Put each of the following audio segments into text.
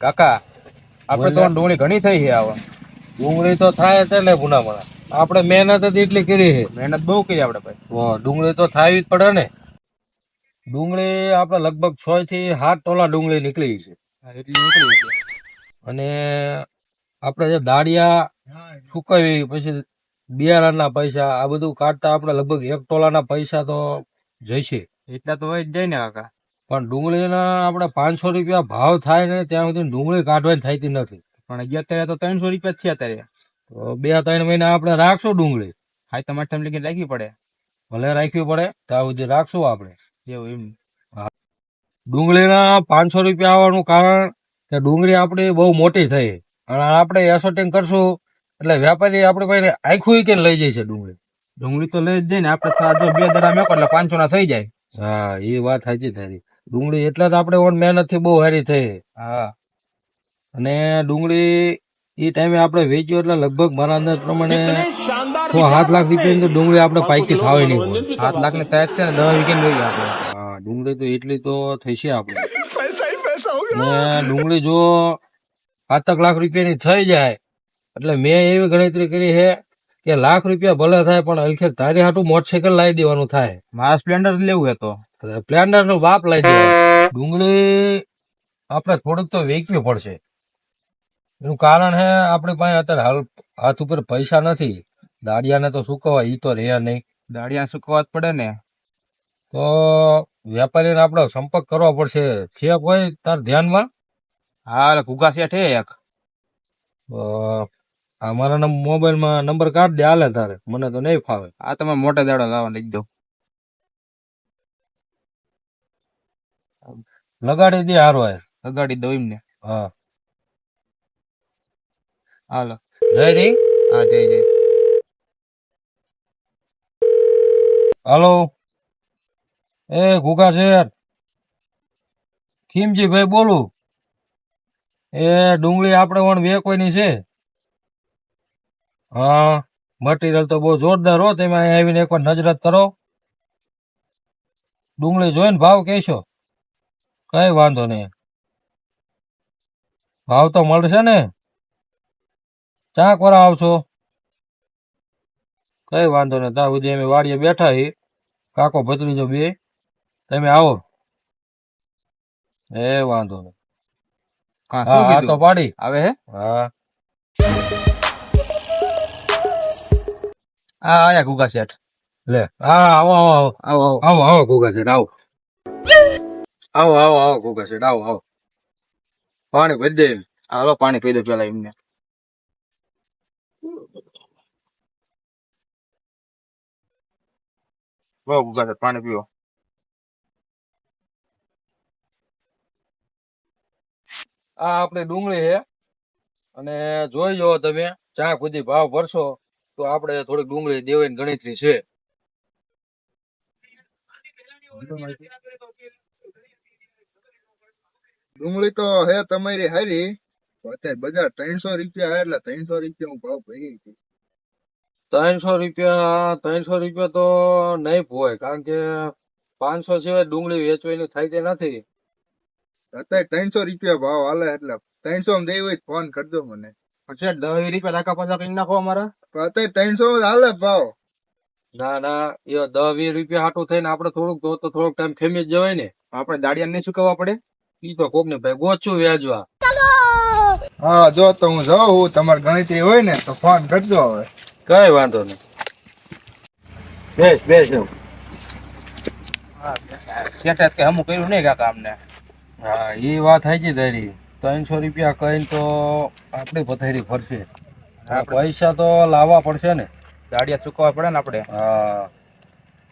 કાકા આપણે તો ડુંગળી ઘણી થઈ છે આવા. ડુંગળી તો થાય છે ને ભૂનામણા. આપણે મહેનત જ એટલી કરી છે. મહેનત બહુ કરી આપણે ભાઈ. ડુંગળી તો થાવી જ પડે ને. ડુંગળી આપણે લગભગ 6 થી 7 ટોલા ડુંગળી નીકળી છે. એટલી નીકળી છે. અને આપણે જે દાળિયા સુકવી પછી બિયારણના પૈસા આ બધું કાઢતા આપણે લગભગ 1 ટોલાના પૈસા તો જઈશે. એટલા તો હોય જ જાય ને કાકા. પણ ડુંગળીના આપણે 500 રૂપિયા ભાવ થાય ને ત્યાં સુધી ડુંગળી કાઢવાની થતી નથી. પણ અત્યારે તો 300 રૂપિયા જ છે અત્યારે. તો 2-3 મહિના આપણે રાખશું ડુંગળી. હા તમારે ટાઈમ લગી રાખવી પડે. ભલે રાખવી પડે ત્યાં સુધી રાખશું આપણે. એવું એમ. હા, ડુંગળીના 500 રૂપિયા આવવાનું કારણ કે ડુંગળી આપણી બહુ મોટી થઈ અને આપણે એસોટિંગ કરશું એટલે વેપારી આપણે પાસે આખું કે લઈ જાય છે ડુંગળી. ડુંગળી તો લઈ જ જાય ને આપણે તો જો 2 દડા મેકો એટલે 500 ના થઈ જાય. હા એ વાત સાચી તારી. ડુંગળી એટલે જ આપણે મહેનત થી બહુ સારી થઈ. હા અને ડુંગળી એ ટાઈમે આપણે વેચ્યો એટલે લગભગ મારા અંદાજ પ્રમાણે 6-7 લાખ રૂપિયાની તો ડુંગળી આપણે પાકી થાવી નહીં હોય. 7 લાખ ને તૈયાર છે ને 10 વીઘા લઈ આપણે. હા ડુંગળી તો એટલી તો થઈ છે આપણે. ને ડુંગળી જો 7 લાખ રૂપિયાની થઈ જાય એટલે મેં એવી ગણતરી કરી છે કે લાખ રૂપિયા ભલે થાય પણ હલખેર તારી હાટું મોટરસાયકલ લાવી દેવાનું થાય. મારા સ્પ્લેન્ડર લેવું હતો. સ્પ્લેન્ડર નો બાપ લાવી દેવાનું. ડુંગળી આપણે થોડુંક તો વેચવી પડશે. એનું કારણ હે આપણી પાસે અત્યારે હાથ ઉપર પૈસા નથી. દાળિયાને તો સુકવવા ઈ તો રહ્યા નહીં. દાળિયા સુકવવા જ પડે ને. તો વેપારીને આપણે સંપર્ક કરવો પડશે. છે કોઈ તાર ધ્યાનમાં? હા ઘુગા શેઠ હે એક. અમારા મોબાઈલમાં નંબર કાઢ દે હાલે તારે. મને તો નહીં ફાવે. આ તમે મોટા દાડો લાવવા લઈ દો. લગાડી દે હારો. લગાડી દો એમને. હા હાલો. જય રી. હા જય જય. હાલો એ ઘુગા શેઠ, ખીમજી ભાઈ બોલું. એ ડુંગળી આપણે વણ વેકવાની છે. હા મટીરિયલ તો બહુ જોરદાર હો. તમે અહીં આવીને એકવાર નજરત કરો. ડુંગળી જોઈને ભાવ કહેશો. કઈ વાંધો નહીં. ભાવ તો મળશે ને. ચા કોરા આવશો? કઈ વાંધો નહીં. ત્યાં સુધી અમે વાડીએ બેઠા છીએ. કાકો ભત્રીજો બે. તમે આવો. એ વાંધો નહીં. હા તો પાડી આવે હે. હા હા આયા ઘુગા શેઠ. લે હા આવો આવો આવો આવો આવો ઘુગા શેઠ આવો આવો આવો આવો ઘુગા શેઠ આવો આવો. પાણી ભરી દે. હાલો પાણી પી દો પેલા એમને. બહુ ઘુગા શેઠ પાણી પીવો. આ આપણે ડુંગળી છે અને જોઈ જો તમે ચા સુધી ભાવ ભરશો તો આપણે થોડીક ડુંગળી દેવાની ગણતરી છે. ડુંગળી તો હે તમારી હારી. અત્યારે બજાર 300 રૂપિયા હે એટલે 300 રૂપિયા હું ભાવ ભરી છું. 300 રૂપિયા તો નહીં હોય કારણ કે 500 સિવાય ડુંગળી વેચવાની થાય તે નથી. અત્યારે 300 રૂપિયા ભાવ હાલે એટલે 300 માં દેવી હોય તો ફોન કરજો મને. શેઠ 10 રૂપિયા ટાકા પાછા કરી નાખો અમારા. અત્યારે 300 માં હાલે ભાવ. ના ના એ 10-20 રૂપિયા હાટું થઈને આપણે થોડુંક તો થોડોક ટાઈમ ખેમી જ જવાય ને. આપણે દાડિયા નહીં ચૂકવવા પડે. ઈ તો કોક ને ભાઈ ગોચું વ્યાજવા. હા જો તો હું જાઉં. તમારી ગણતરી હોય ને તો ફોન કરજો હવે. કઈ વાંધો નહીં. બેસ બેસ. શેઠે કે હમું કર્યું નહીં કાકા અમને. હા એ વાત થઈ તારી. 300 રૂપિયા કહીને તો આપણી પથારી ફરશે. પૈસા તો લાવવા પડશે ને. દાડિયા ચૂકવવા પડે ને આપણે. હા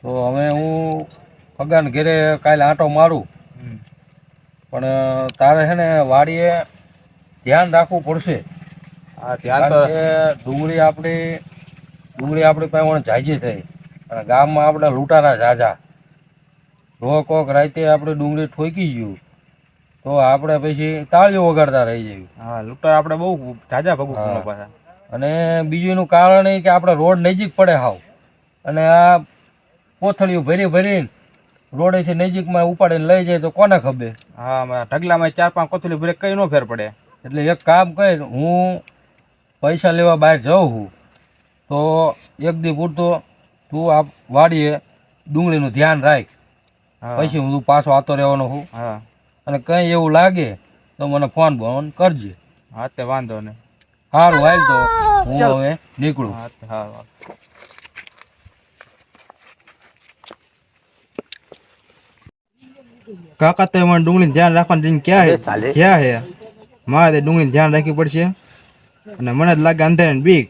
તો હવે હું પગાન ઘેરે કાલે આંટો મારું. પણ તારે છે ને વાડીએ ધ્યાન રાખવું પડશે. હા ધ્યાન તો. કે ડુંગળી આપણી પાસે જાજી થઈ અને ગામમાં આપણે લૂંટારા ઝાઝા. જો કોક રાતે આપણે ડુંગળી ઠોકી ગયું તો આપણે પછી તાળીઓ વગાડતા રહી જઈએ. હા લૂંટર આપણે બહુ જાજા ભગવું પાછા. અને બીજું એનું કારણ એ કે આપણે રોડ નજીક પડે હાવ અને આ કોથળીઓ ભરી ભરીને રોડેથી નજીકમાં ઉપાડીને લઈ જાય તો કોને ખબર. હા ઢગલામાં 4-5 કોથળી બ્રેક કઈ નો ફેર પડે. એટલે એક કામ કર, હું પૈસા લેવા બહાર જાઉં છું તો એક દી પૂરતો તું આ વાડીએ ડુંગળીનું ધ્યાન રાખ. હા પછી હું પાછો આવતો રહેવાનો છું. હા અને કંઈ એવું લાગે તો મને ફોન કરજે. હા તે વાંધો નહીં. સારું હાલ તો હું હવે નીકળું. હા હા કાકા તો મને ડુંગળી ધ્યાન રાખવાનું ક્યાં હે મારે તે ડુંગળી ધ્યાન રાખવી પડશે. અને મને જ લાગે અંધારે ને બીક.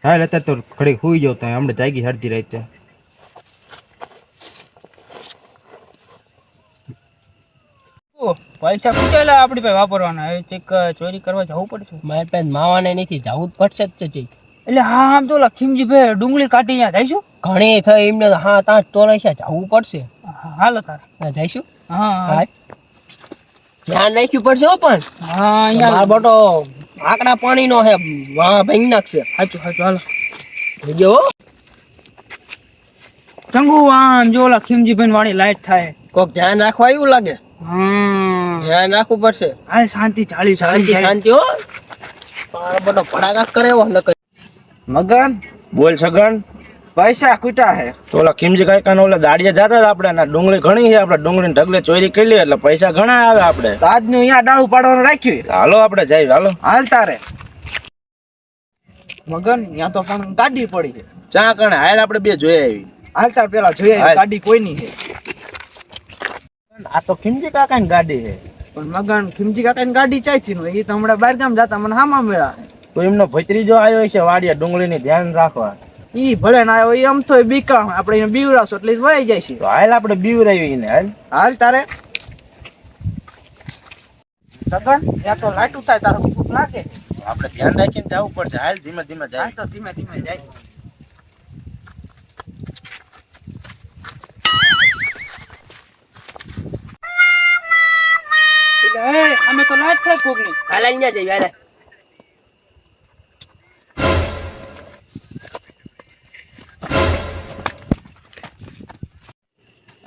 હાલ અત્યારે તો ઘડી સુઈ જાવ તમે હમણાં જાગી હડતી રાતે. પૈસા પૂછેલા આપડી પાસે વાપરવાના હવે ચેક ચોરી કરવા જવું પડશે. મારી પાસે માવાને નથી જવું જ પડશે જ છે. એટલે હા આમ તો ઓલા ખીમજી ભાઈ ડુંગળી કાઢી ત્યાં જઈશું. ઘણી થઈ એમને હા ત્યાં તોલાઈ છે જવું પડશે. હાલો તારે જઈશું. હા હા ધ્યાન રાખવું પડશે હો પણ. હા અહીંયા મારો બટો આકડા પાણીનો હે વાહ ભાઈ નાખશે. સાચું હાલો જો ચંગુ આમ જો ઓલા ખીમજી ભાઈ વાળી લાઈટ થાય. કોક ધ્યાન રાખવા એવું લાગે. હા ધ્યાન રાખવું પડશે. આ શાંતિ ચાલી શાંતિ શાંતિ હો. મારો બટો ફડાકા કરે એવો ન કરે. મગન બોલ સગન. પૈસા ખૂટા હે તો ઓલા ખીમજી કાકા ઓલા દાડિયા જતા હતા આપણે ના ડુંગળી ઘણી છે આપણે ડુંગળી ઢગલે ચોરી કરી લે એટલે પૈસા ઘણા આવે આપણે. તો આજનું અહીંયા ડાળું પાડવાનું રાખ્યું. હાલો આપણે જઈએ હાલો. હાલ તારે મગન ત્યાં તો પણ ગાડી પડી છે. ચા કણે હાલ આપણે બે જોઈ આવી. હાલ તાર પેલા જોઈએ હાલ. ગાડી કોઈની છે. આ તો ખીમજી કાકા ની ગાડી છે. પણ મગન ખીમજી કાકાની ગાડી ચાઈછી નો એ તો હમણાં બહાર ગામ જતા મને હામાં મેળા. તો એમનો ભત્રીજો આવ્યો છે વાડિયા ડુંગળી ની ધ્યાન રાખવા. ઈ ભલે ના આવ્યો ઈ આમ તો બીકા આપણે એને બીવરાવશો એટલે ઈ વહી જાય છે. તો હાલ આપણે બીવરાવી ને હાલ. હાલ તારે સગન ત્યાં તો લાઈટ ઉતાર તારો ભૂખ લાગે. આપણે ધ્યાન રાખીને જવું પડશે. હાલ ધીમે ધીમે હાલ જાય. તો ધીમે ધીમે જાય. એટલે એ અમે તો લાઈટ થાય કોકની. હાલ અહીંયા જઈએ હાલ.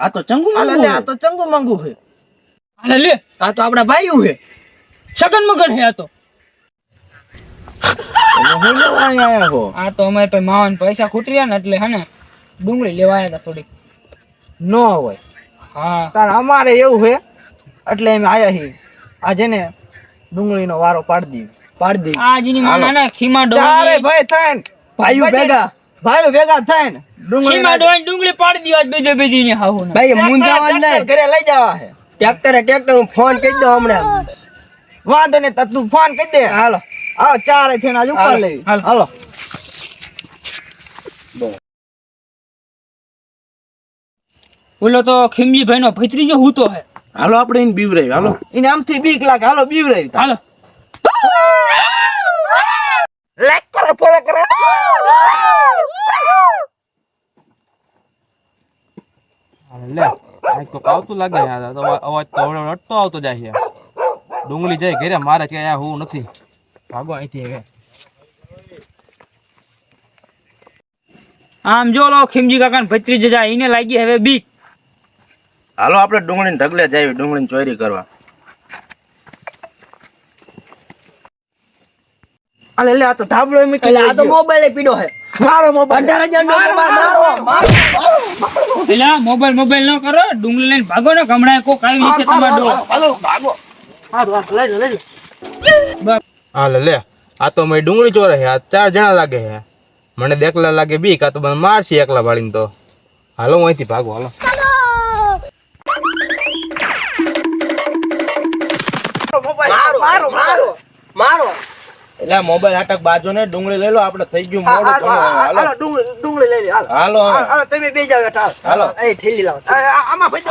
આ તો ચંગુ હાલ લે આ તો ચંગુ મંગુ છે. હાલે લે આ તો આપડા ભાઈઓ છે. સગન મગન હે આ તો. હું લેવા અહીંયા આયા છો. આ તો અમારે પાસે માવાને પૈસા ખૂટર્યા ને એટલે હે ને ડુંગળી લેવા આવ્યા હતા થોડીક. નો હોય હા તાર અમારે એવું છે એટલે એમ આયા છીએ આજે ને ડુંગળીનો વારો પાડી દીધી. આ જીની માના ને ખીમા ચારે ડોન ભાઈ થઈને ભાઈઓ ભેગા. ભાઈઓ ભેગા થઈને ખીમા ડોન ડુંગળી પાડી દીવા બેજો બેજી ને હાહુ ને. ભાઈ મુંજાવા લે. ઘરે લઈ જવા છે. ટ્રેક્ટર હું ફોન કરી દઉં હમણાં. વાંધો ને તું ફોન કરી દે. હાલો હાલો ચારે થઈને આજ ઉપર લઈ હાલો. હાલો. બોલો તો ખીમજી ભાઈ નો ભત્રીજો હૂતો હે. હાલો આપણે એને બીવરાવી હાલો. એને આમથી બીક લાગે. હાલો બીવરાવી હાલો લાઈક કરે ફોલો કરે. લે આ તો આવતું લાગે યાર. તો અવાજ તો રડતો આવતો જાય છે. ડુંગળી જાય ઘરે મારે ક્યાં હું નથી. ભાગો અહીંથી હવે. આમ જો લો ખીમજી કાકા ને ભત્રીજો જાય એને લાગી હવે બીક. હાલો આપણે ડુંગળી ઢગલે જઈએ ડુંગળી ચોરી કરવા. અલે લે આ તો ધાબળો એમ એટલે આ તો મોબાઈલ પીડો છે. મારો મોબાઈલ 18,000 નો મોબાઈલ એટલે આ મોબાઈલ ન કરો ડુંગળી લઈને ભાગો ને ગમડા કોક આવી છે તમારો ડોળ. હાલો ભાગો. હારું લઈ લે હા લે આ તો મેં ડુંગળી ચોરે છે. આ 4 જણા લાગે છે. મને દેખલા લાગે બીક. આ તો મને મારશે એકલા ભાળીને તો. હાલો હું અહીંથી ભાગો હાલો. મારો મારો મારો મારો. એટલે આ મોબાઈલ આટક બાજુ ને ડુંગળી લઈ લો આપણે થઈ ગયું મોડું ઘણું. હાલો હાલો ડુંગળી લઈ લે હાલો. હાલો હવે. હાલો તમે બે જાવ હેઠા. હાલો એ થેલી લાવ. આમાં ભેજો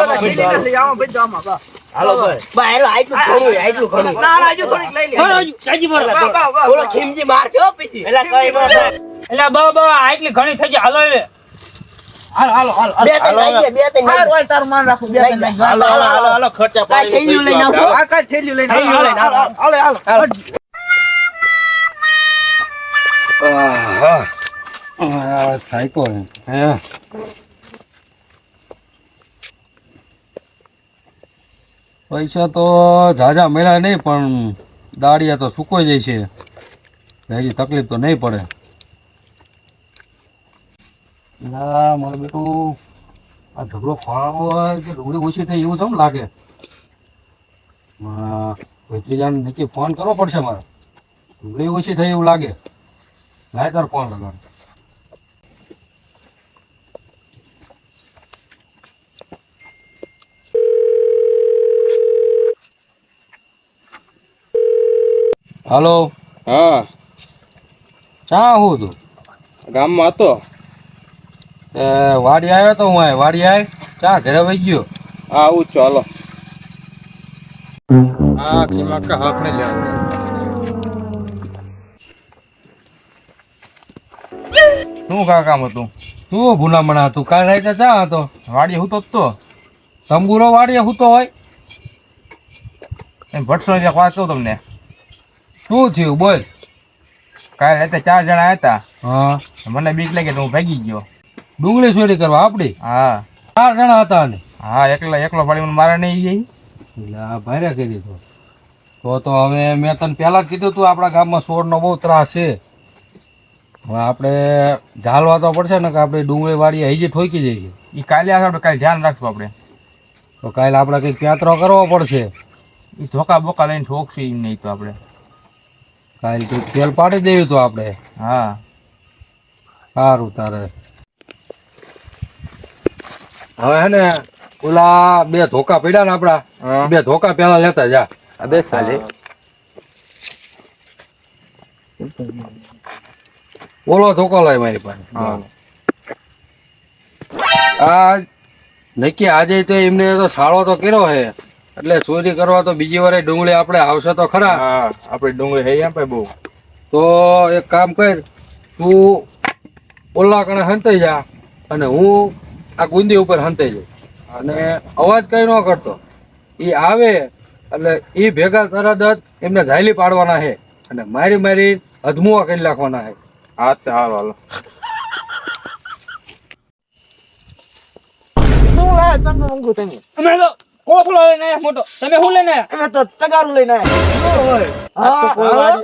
લઈ આમાં ભેજો આમાં બસ. હાલો ભાઈ. બા એલો આટલું ઘણું આટલું ઘણું. ના ના હજુ થોડીક લઈ લે. બરો સાજી બરો. બોલો ખીમજી મારજો હો પછી. એલા કઈ બસ. એટલે બાબા આટલી ઘણી થઈ જાય હાલો હવે. હાલો હાલો હાલો બે ત્રણ લઈ ગયા, બે ત્રણ લઈ હાલો હોય તારું માન રાખું બે ત્રણ લઈ હાલો હાલો હાલો હાલો ખર્ચા કાંઈ પાણી થેલીઓ લઈને થઈ આવશો? ગયું આ કાંઈ થેલીઓ લઈને થેલીઓ લઈને હાલો હાલો હાલો થાક્યો હે. પૈસા તો ઝાઝા મળ્યા નહીં, પણ દાડિયા તો સુકાઈ જાય છે. હજી તકલીફ તો નહીં પડે. ના મારું બેટું આ ઝઘડો ફાળવો હોય કે ડુંગળી ઓછી થઈ એવું કેમ લાગે? ભત્રીજાને નક્કી ફોન કરવો પડશે મારે. ડુંગળી ઓછી થઈ એવું લાગે. લાય તાર ફોન લગાડ. હાલો. હા, ચા હું તું ગામમાં હતો. વાડી આવ્યો તો હું વાડી આવી ચા ઘરે વહી ગયો. હા, આવું જ છું, હાલો. હા, ખીમા કા હક ને લેવા. શું કામ હતું? તું ભૂલામણા હતું કાલ રાતે ચા હતો વાડીએ હું તો તંબુરો વાડીએ હું તો હોય એમ ભટસો ને વાત કહું તમને. શું થયું બોલ. કાલે રાતે 4 જણા આવ્યા હતા. હા, મને બીક લાગી તો હું ભાગી ગયો. ડુંગળી ચોરી કરવા આપડી? હા 4 જણા હતા ને? હા, એકલો પાડી મને મારા નહીં ગઈ. એટલે આ ભારે કરી દીધો. તો હવે મેં તને પહેલા જ કીધું તું આપણા ગામમાં સોરનો બહુ ત્રાસ છે. હવે આપણે ઝાલવા તો પડશે ને કે આપણે ડુંગળી વાડીએ હજી ઠોકી જઈએ. એ કાલે આવે આપણે કાલે ધ્યાન રાખશું આપણે. તો કાલે આપણે કંઈક પેતરો કરવો પડશે. એ ધોકા બોકા લઈને ઠોકશું એમ નહીં તો આપણે. કાલે તું તેલ પાડી દેવું તો આપણે. હા સારું તારે હવે હે ને ઓલા 2 ધોકા પડ્યા ને આપડા 2 ધોકા પેલા લેતા જા. અબે સાલે ઓલો ધોકો લાય મારી પાસે. આ નક્કી આજે તો એમને તો સાળો તો કર્યો હે એટલે ચોરી કરવા તો બીજી વાર ડુંગળી આપણે આવશે તો ખરા. હા, આપણે ડુંગળી હે એમ ભાઈ બહુ. તો એક કામ કર, તું ઓલા કણે હંતાઈ જા અને હું આ ગુંદી ઉપર હંતાઈ જાઉં અને અવાજ કઈ ન કરતો. એ આવે એટલે એ ભેગા તરત જ એમને ઝાયલી પાડવાના છે અને મારી અધમુઆ કરી નાખવાના છે. હા તો હાલો હાલો. શું લાયા ચંદુ મંગુ તમે? અમે તો કોથળો લઈને આયા મોટો. તમે શું લઈને આયા? અમે તો તગારું લઈને આયા.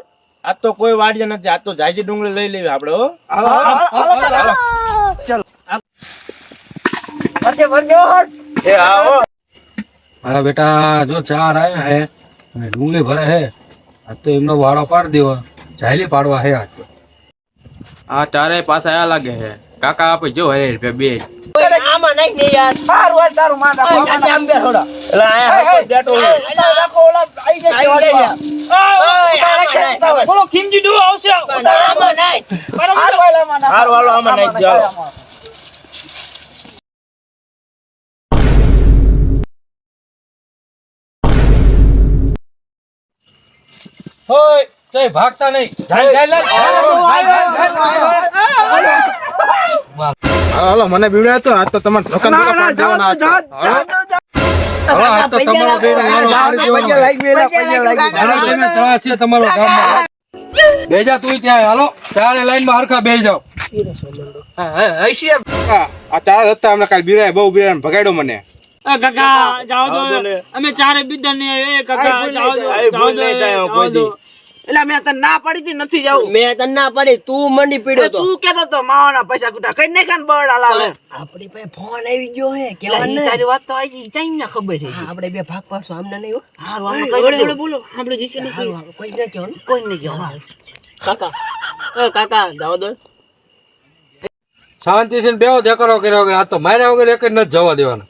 આ તો કોઈ વાડીએ નથી. આ તો જાજી ડુંગળી લઈ લેવી આપણે. હો એ આવો. મારા બેટા જો 4 આવ્યા હે અને ડુંગળી ભરે હે. આજ તો એમનો વાળો પાડી દેવો, ઝાયલી પાડવા હે આજ તો. હા, 4 પાછા આયા લાગે છે. કાકા આપે જો હરે બે. આમાં નહીં ને યાર. સારું હાલ તારું માંડા. આમ બે થોડા. એટલે આયા બેઠો રાખો ઓલા આઈ જશે વાડીમાં. બોલો ખીમજી ડૂ આવશે. આમાં નહીં. સારું હાલ આમાં ના. હારું હાલો આમાં નાખી જાઓ. હોય તોય ભાગતા નહીં. હાલો મને બીવડાય તો આજ તો તમારે ધોકા દેવાના હતા. આજ તો તમારો તમારો ગામમાં બેજા તું ત્યાં હાલો 4 લાઈનમાં હરખા બેસી જાઓ. આ 4 હતા અમને કાલે બીવડાય બહુ બીવડાય ભગાડ્યો મને. કાકા જાઓ દો. અમે 4 બીજા ને કાકા જાઓ દો. એટલે મેં તને ના પડી હતી નથી જાવું. મેં તને ના પડી તું મંડી પીડ્યો તો. તું કેતો તો માવાના પૈસા કુટા કઈ નાખ્યા ને બરડા લાલે. આપડી પાસે ફોન આવી ગયો હે કેવા ને તારી વાત તો આવી ચાઈ ને ખબર છે. આપણે 2 ભાગ પાડશું આમને નહીં હો. હારું આમ કઈ બોલો આપણે જીસે નથી. હારું કોઈ ન કહો ને કોઈ ન કહો. કાકા કાકા જાવ દો. શાંતિથી બેહો દેખાડો કર્યો વગર આ તો માર્યા વગર એક જ નથી જવા દેવાના.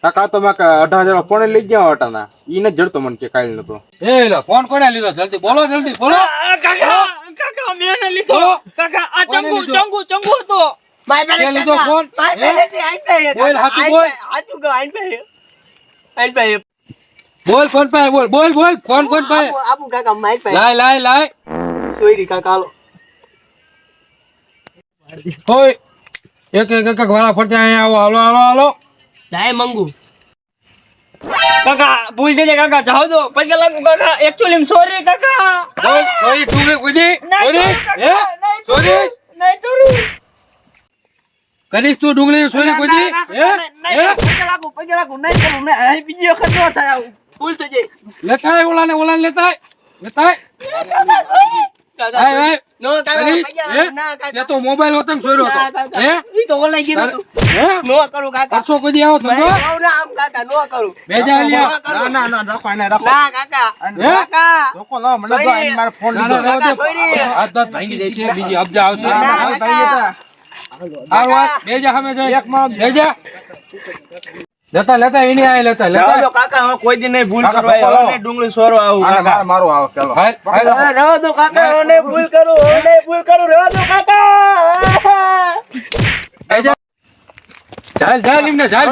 કાકા તો મેં 18,000 ફોન લઈ ગયા હટાના. ઈ ન જડતો મને કે કાલ નતો. એ લા ફોન કોને લીધો? જલ્દી બોલો જલ્દી બોલો. કાકા મેં ને લીધો. કાકા આ ચંગુ હતો. કે લીધો ફોન? બોલ હાચું બોલ. બોલ ફોન પાય બોલ ફોન કોણ પાય? આપુ કાકા માર પાસે. લાય સોયરી કાકા હાલો. હોય એક વાળા ફરતા અહીંયા આવો. હાલો જાય મંગુ. કાકા ભૂલ જજે કાકા જાઓ દો. પૈસા લાગુ કાકા. એકચ્યુઅલી સોરી કાકા. બોલ સોરી ટુંગળી કુદી સોરી હે સોરી નહીં ચોરી. કરીશ તું ડુંગળી સોરી કોઈ દી પગે લાગુ નહીં કરું ને અહીં બીજી વખત ન થાય આવું. ભૂલ થઈ જાય. લેતા આય ઓલાને લેતા આય. આય, આય. નો કાકા કરીશ? પગે હે? લાગુ ના કાકા તે તો મોબાઈલ હોતો ને સોયરો ના હતો કાકા હે ઈ તો ઓલા કીધું તું. હે નો કરું કાકા પરસો કોઈ દી આવો તો નહીં કહું ને આમ કાકા નો કરું બેજા લ્યા ના રાખો એને રાખો ના કાકા હે? કાકા લોકો લાવો મને જો આઈને મારો ફોન ના, લીધો ના, કાકા સોયરી હાથ દાંત ભાંગી જાય છે બીજી અબજા આવશે ના કાકા હારું હાલ, બેજા સામે જાય. બેજા. લેતા એની આય લેતા રહેવા દો કાકા હવે કોઈ દી નહીં ભૂલ કાકા, કરવા પપ્પા આવ્યો લાવો. ને ડુંગળી સોરવા આવું કાકા મારો આવો પેલો હાલ, હાલ. રહેવા દો કાકા હવે નહીં ભૂલ કરું રહેવા દો કાકા બેજા. ચાલ એમને ચાલ